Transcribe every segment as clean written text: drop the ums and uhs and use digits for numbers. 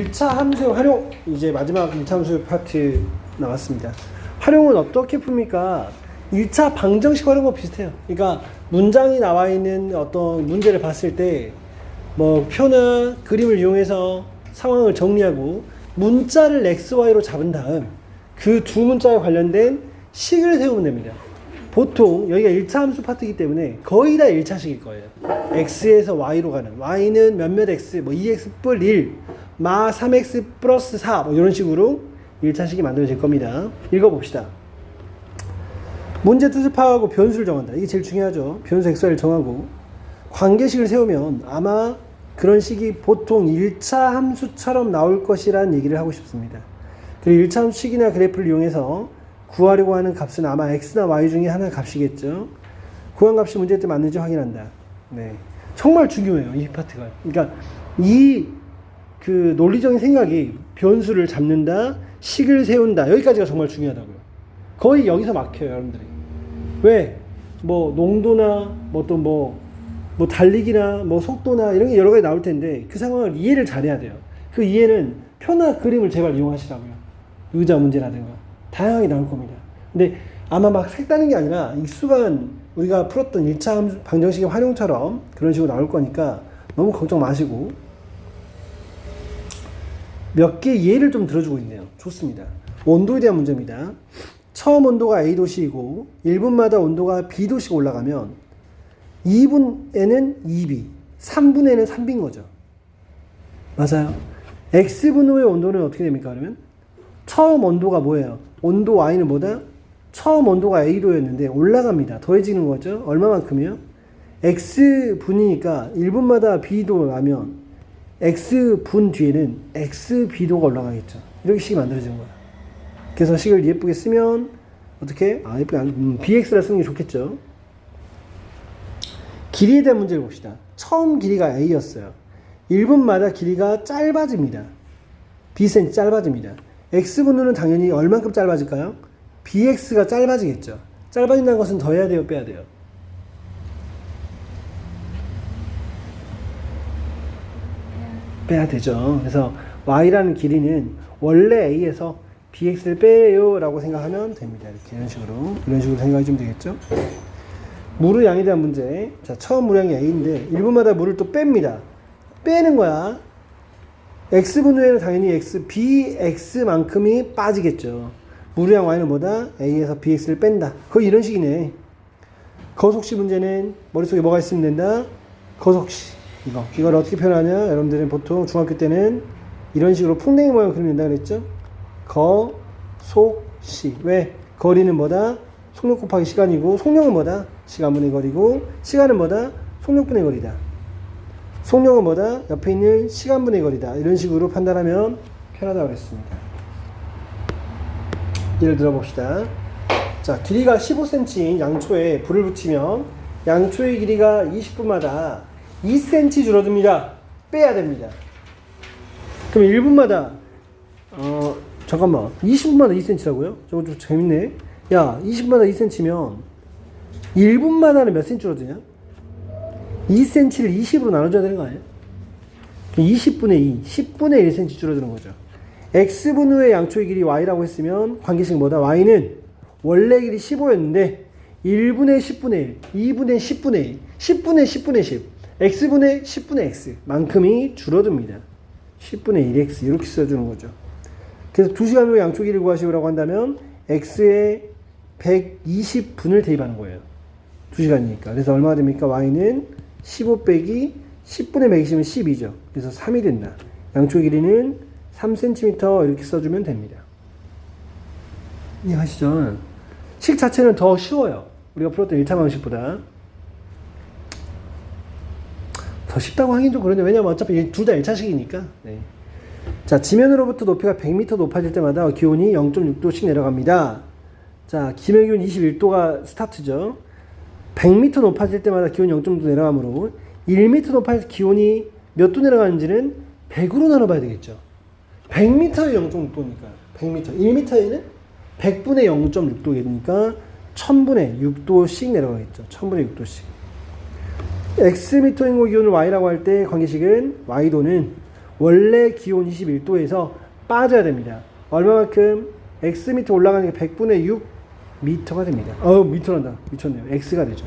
1차 함수 활용, 이제 마지막 1차 함수 파트 나왔습니다. 활용은 어떻게 풉니까? 1차 방정식 활용과 비슷해요. 그러니까 문장이 나와 있는 어떤 문제를 봤을 때 뭐 표나 그림을 이용해서 상황을 정리하고 문자를 x, y로 잡은 다음 그 두 문자에 관련된 식을 세우면 됩니다. 보통 여기가 1차 함수 파트이기 때문에 거의 다 1차식일 거예요. x에서 y로 가는, y는 몇몇 x, 뭐 2x 뿔 1, 마 3x 플러스 4, 뭐 이런 식으로 1차식이 만들어질 겁니다. 읽어봅시다. 문제 뜻을 파악하고 변수를 정한다. 이게 제일 중요하죠. 변수 xy를 정하고 관계식을 세우면 아마 그런 식이 보통 1차 함수처럼 나올 것이라는 얘기를 하고 싶습니다. 그리고 1차 함수식이나 그래프를 이용해서 구하려고 하는 값은 아마 x나 y 중에 하나의 값이겠죠. 구한 값이 문제 때 맞는지 확인한다. 네, 정말 중요해요, 이 파트가. 그러니까 이 그 논리적인 생각이 변수를 잡는다, 식을 세운다, 여기까지가 정말 중요하다고요. 거의 여기서 막혀요, 여러분들이. 왜? 뭐 농도나 뭐 또 뭐 달리기나 뭐 속도나 이런 게 여러 가지 나올 텐데 그 상황을 이해를 잘해야 돼요. 그 이해는 표나 그림을 제발 이용하시라고요. 의자 문제라든가 다양하게 나올 겁니다. 근데 아마 막 색다른 게 아니라 익숙한 우리가 풀었던 1차 방정식의 활용처럼 그런 식으로 나올 거니까 너무 걱정 마시고, 몇 개 예를 좀 들어주고 있네요. 좋습니다. 온도에 대한 문제입니다. 처음 온도가 A도씨이고 1분마다 온도가 B도씨가 올라가면 2분에는 2B, 3분에는 3B인 거죠. 맞아요. X분 후의 온도는 어떻게 됩니까? 그러면 처음 온도가 뭐예요? 온도 Y는 뭐다? 처음 온도가 A도였는데 올라갑니다. 더해지는 거죠. 얼마만큼이요? X분이니까 1분마다 B도 나면 X분 뒤에는 XB도가 올라가겠죠. 이렇게 식이 만들어지는 거야. 그래서 식을 예쁘게 쓰면 어떻게? 예쁘게 BX라 쓰는 게 좋겠죠. 길이에 대한 문제를 봅시다. 처음 길이가 A였어요. 1분마다 길이가 짧아집니다. Bcm 짧아집니다. X분은 당연히 얼만큼 짧아질까요? BX가 짧아지겠죠. 짧아진다는 것은 더해야 돼요, 빼야 돼요? 빼야 되죠. 그래서 Y라는 길이는 원래 A에서 BX를 빼요 라고 생각하면 됩니다. 이렇게 이런 식으로 생각해 주면 되겠죠. 물의 양에 대한 문제. 자, 처음 물량이 A인데 1분마다 물을 또 뺍니다. 빼는 거야. X분 후에는 당연히 BX만큼이 빠지겠죠. 물의 양 Y는 뭐다? A에서 BX를 뺀다. 거의 이런 식이네. 거속시 문제는 머릿속에 뭐가 있으면 된다? 거속시. 이걸 어떻게 표현하냐? 여러분들은 보통 중학교 때는 이런 식으로 풍뎅이 모양 그리면 된다 그랬죠? 거속시. 왜? 거리는 뭐다? 속력 곱하기 시간이고, 속력은 뭐다? 시간분의 거리고, 시간은 뭐다? 속력분의 거리다. 속력은 뭐다? 옆에 있는 시간분의 거리다. 이런 식으로 판단하면 편하다고 그랬습니다. 예를 들어봅시다. 자, 길이가 15cm인 양초에 불을 붙이면 양초의 길이가 20분마다 2cm 줄어듭니다. 빼야 됩니다. 그럼 1분마다 잠깐만, 20분마다 2cm라고요? 저거 좀 재밌네. 야, 20분마다 2cm면 1분마다는 몇 cm 줄어드냐? 2cm를 20으로 나눠줘야 되는 거 아니야? 20분의 2, 10분의 1cm 줄어드는 거죠. X분 후의 양초의 길이 Y라고 했으면 관계식 뭐다? Y는 원래 길이 15였는데 1분의 10분의 1, 2분의 10분의 1, 10분의 10분의 10, X분의 10분의 X 만큼이 줄어듭니다. 10분의 1X 이렇게 써주는 거죠. 그래서 2시간 후에 양초 길이를 구하시오라고 한다면 X의 120분을 대입하는 거예요. 2시간이니까. 그래서 얼마가 됩니까? Y는 15 빼기 10분의 120은 12죠. 그래서 3이 된다. 양초 길이는 3cm 이렇게 써주면 됩니다. 이해하시죠? 식 자체는 더 쉬워요. 우리가 풀었던 1차 방식보다. 더 쉽다고 하긴 좀 그런데, 왜냐면 어차피 둘 다 1차식이니까. 네. 자, 지면으로부터 높이가 100m 높아질 때마다 기온이 0.6도씩 내려갑니다. 자, 기면 기온 21도가 스타트죠. 100m 높아질 때마다 기온이 0.6도 내려가므로 1m 높아질 기온이 몇 도 내려가는지는 100으로 나눠봐야 되겠죠. 100m에 0.6도니까 100m, 1m에는 100분의 0.6도니까 1000분의 6도씩 내려가겠죠. 1000분의 6도씩. Xm인 기온을 Y라고 할 때 관계식은 Y도는 원래 기온 21도에서 빠져야 됩니다. 얼마만큼? x 밑에 올라가는 게 100분의 6 미터가 됩니다. 미터란다. 미쳤네요. x가 되죠.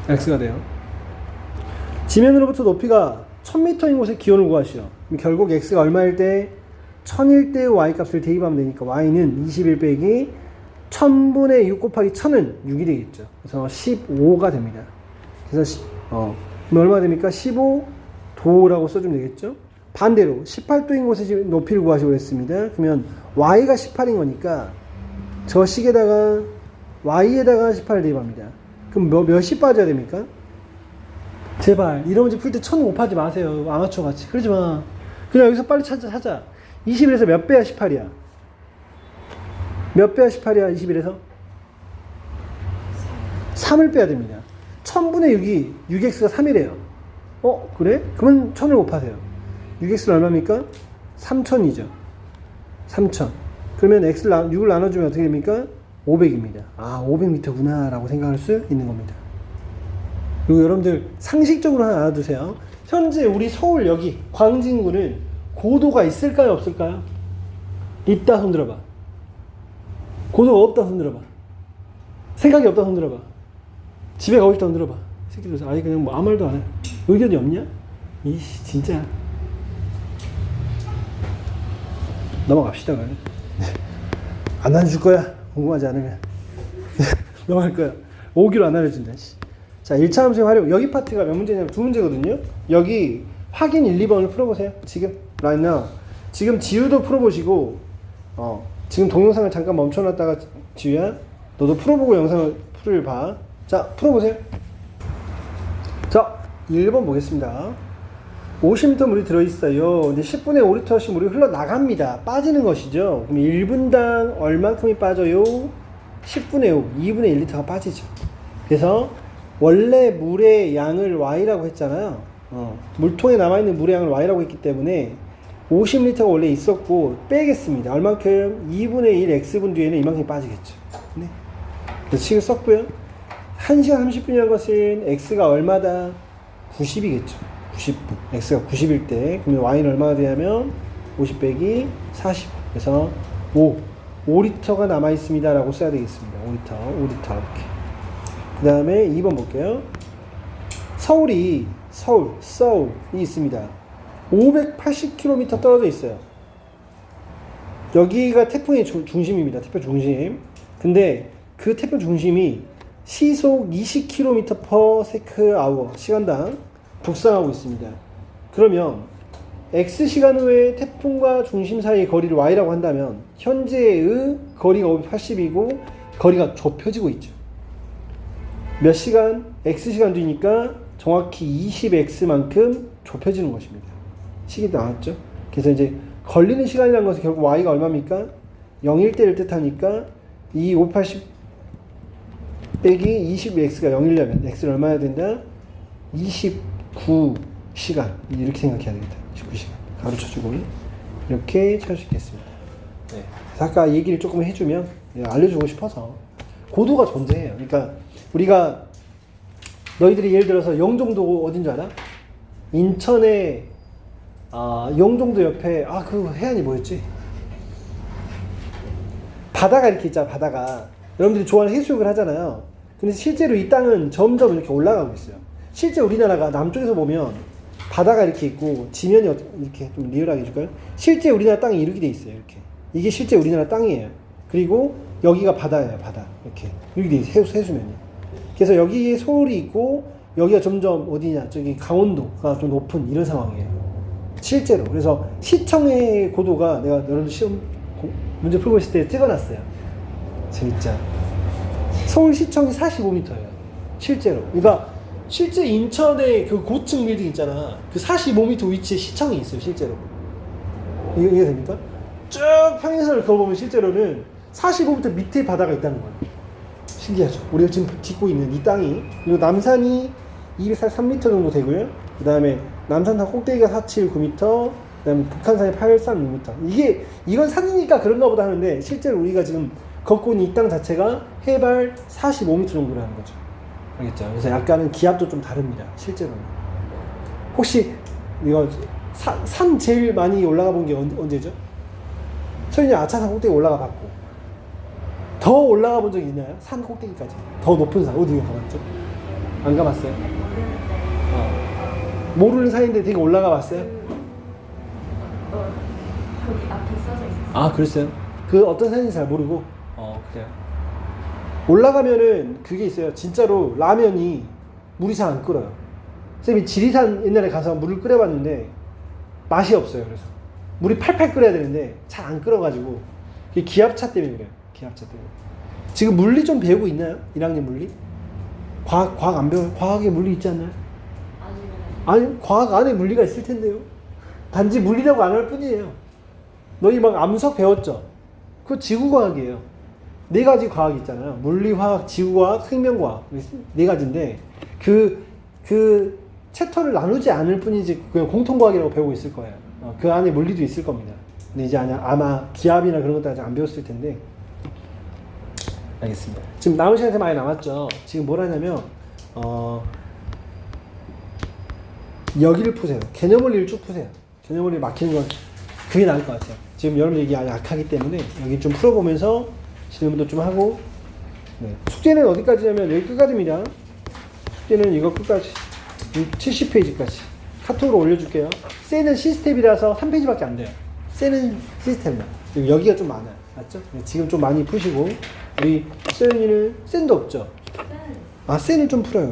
x가 돼요. 지면으로부터 높이가 1000m인 곳의 기온을 구하시오. 그럼 결국 x가 얼마일 때? 1000일 때 y 값을 대입하면 되니까 y는 21 빼기 1000분의 6 곱하기 1000은 6이 되겠죠. 그래서 15가 됩니다. 그래서 그럼 얼마 됩니까? 15도라고 써주면 되겠죠. 반대로 18도인 곳에 지금 높이를 구하시고 했습니다. 그러면 y가 18인 거니까 저 식에다가 y에다가 18을 대입합니다. 그럼 몇이 빠져야 됩니까? 제발 이런 문제 풀 때 1000 곱하지 마세요. 아마추어 같이. 그러지 마. 그냥 여기서 빨리 찾아. 21에서 몇 배야 18이야? 몇 배야 18이야 21에서? 3을 빼야 됩니다. 1000분의 6이 6x가 3이래요. 그래? 그러면 1000을 곱하세요. 6x는 얼마입니까? 3000이죠. 3000. 그러면 6을 나눠주면 어떻게 됩니까? 500입니다. 500m구나 라고 생각할 수 있는 겁니다. 그리고 여러분들 상식적으로 하나 알아두세요. 현재 우리 서울 여기 광진구는 고도가 있을까요? 없을까요? 있다 손 들어봐. 고도가 없다 손 들어봐. 생각이 없다 손 들어봐. 집에 가고 싶다 손 들어봐. 새끼들 그냥 아무 말도 안 해. 의견이 없냐? 이씨 진짜. 넘어갑시다. 안 알려줄 거야. 궁금하지 않으면. 넘어갈 거야. 5기로 안 알려준다. 자, 1차 함수의 활용. 여기 파트가 몇 문제냐면 2문제거든요. 여기 확인 1, 2번을 풀어보세요. 지금 right now. 지금 지우도 풀어보시고 지금 동영상을 잠깐 멈춰놨다가 지우야 너도 풀어보고 영상을 풀어봐. 자, 풀어보세요. 자, 1번 보겠습니다. 50리터 물이 들어있어요. 근데 10분에 5리터씩 물이 흘러나갑니다. 빠지는 것이죠. 그럼 1분당 얼만큼이 빠져요? 10분의 5, 2분의 1리터가 빠지죠. 그래서 원래 물의 양을 y라고 했잖아요. 물통에 남아있는 물의 양을 y라고 했기 때문에 50리터가 원래 있었고 빼겠습니다. 얼만큼? 2분의 1 x분 뒤에는 이만큼이 빠지겠죠. 네. 그래서 식을 썼고요. 1시간 30분이라는 것은 x가 얼마다? 90이겠죠. 90분. x가 90일 때 그러면 y는 얼마가 되냐면 50 빼기 40. 그래서 5리터가 남아있습니다 라고 써야 되겠습니다. 5리터 이렇게. 그 다음에 2번 볼게요. 서울이 있습니다. 580km 떨어져 있어요. 여기가 태풍의 중심입니다. 태풍 중심. 근데 그 태풍 중심이 시속 20km/s 시간당 북상하고 있습니다. 그러면 x시간 후에 태풍과 중심 사이의 거리를 y라고 한다면 현재의 거리가 580이고 거리가 좁혀지고 있죠. 몇 시간? x시간 뒤니까 정확히 20x만큼 좁혀지는 것입니다. 식이 나왔죠? 그래서 이제 걸리는 시간이라는 것은 결국 y가 얼마입니까? 0일 때를 뜻하니까 이 580 빼기 20x가 0이려면 x는 얼마 해야 된다? 29시간 이렇게 생각해야 되겠다. 29시간 가로쳐주고 이렇게 찾을 수 있겠습니다. 네. 아까 얘기를 조금 해주면 알려주고 싶어서 고도가 존재해요. 그러니까 우리가 너희들이 예를 들어서 영종도 어딘 줄 알아? 인천에 영종도 옆에 그 해안이 뭐였지? 바다가 이렇게 있잖아. 바다가 여러분들이 좋아하는 해수욕을 하잖아요. 근데 실제로 이 땅은 점점 이렇게 올라가고 있어요. 실제 우리나라가 남쪽에서 보면 바다가 이렇게 있고 지면이 이렇게 좀 리얼하게 해줄까요? 실제 우리나라 땅이 이렇게 돼 있어요. 이렇게 이게 실제 우리나라 땅이에요. 그리고 여기가 바다예요. 바다 이렇게 돼 있어요. 해수면이. 그래서 여기에 서울이 있고 여기가 점점 어디냐 저기 강원도가 좀 높은 이런 상황이에요. 실제로. 그래서 시청의 고도가 내가 여러분들 시험 문제 풀고 있을 때 찍어놨어요. 재밌죠? 서울시청이 45m예요. 실제로. 그러니까 실제 인천의 그 고층 빌딩 있잖아. 그 45m 위치에 시청이 있어요. 실제로. 이해 됩니까? 쭉 평행선을 그어보면 실제로는 45m 밑에 바다가 있다는 거예요. 신기하죠? 우리가 지금 짓고 있는 이 땅이. 그리고 남산이 243m 정도 되고요. 그 다음에 남산산 꼭대기가 479m, 그 다음에 북한산이 836m. 이건 산이니까 그런가 보다 하는데 실제로 우리가 지금 걷고 있는 이 땅 자체가 해발 45m 정도라는 거죠. 알겠죠? 그래서 약간은 기압도 좀 다릅니다. 실제로는. 혹시 이거 산 제일 많이 올라가 본 게 언제죠? 소연이 아차산 꼭대기 올라가 봤고 더 올라가 본 적 있나요? 산 꼭대기까지 더 높은 산 어디 가봤죠? 안 가봤어요? 모르는 산인데 되게 올라가 봤어요? 거기 앞에 써져 있었어요. 아 그랬어요? 그 어떤 산인지 잘 모르고 그래요. 올라가면은 그게 있어요. 진짜로 라면이 물이 잘 안 끓어요. 쌤이 지리산 옛날에 가서 물을 끓여봤는데 맛이 없어요. 그래서 물이 팔팔 끓여야 되는데 잘 안 끓어가지고 그게 기압차 때문에 그래요. 기압차 때문에. 지금 물리 좀 배우고 있나요? 1학년 물리? 과학 안 배워요? 과학에 물리 있지 않나요? 아니 과학 안에 물리가 있을 텐데요. 단지 물리라고 안 할 뿐이에요. 너희 막 암석 배웠죠? 그거 지구과학이에요. 4가지 과학이 있잖아요. 물리화학, 지구과학, 생명과학. 4가지인데 그 챕터를 나누지 않을 뿐이지 그냥 공통과학이라고 배우고 있을 거예요. 그 안에 물리도 있을 겁니다. 근데 이제 아마 기압이나 그런 것도 아직 안 배웠을 텐데. 알겠습니다. 지금 남은 시간이 많이 남았죠. 지금 뭘 하냐면 여기를 푸세요. 개념 원리를 쭉 푸세요. 개념 원리 막히는 건 그게 나을 것 같아요. 지금 여러분들 이게 약하기 때문에 여기 좀 풀어보면서 질문도 좀 하고. 네. 숙제는 어디까지냐면 여기 끝까지입니다. 숙제는 이거 끝까지 70페이지까지 카톡으로 올려줄게요. 쎄는 시스템이라서 3페이지밖에 안 돼요. 쎄는 시스템만. 여기가 좀 많아요. 맞죠? 네, 지금 좀 많이 푸시고 우리 쎄는이는 쎄도 없죠? 아 쎄는 좀 풀어요.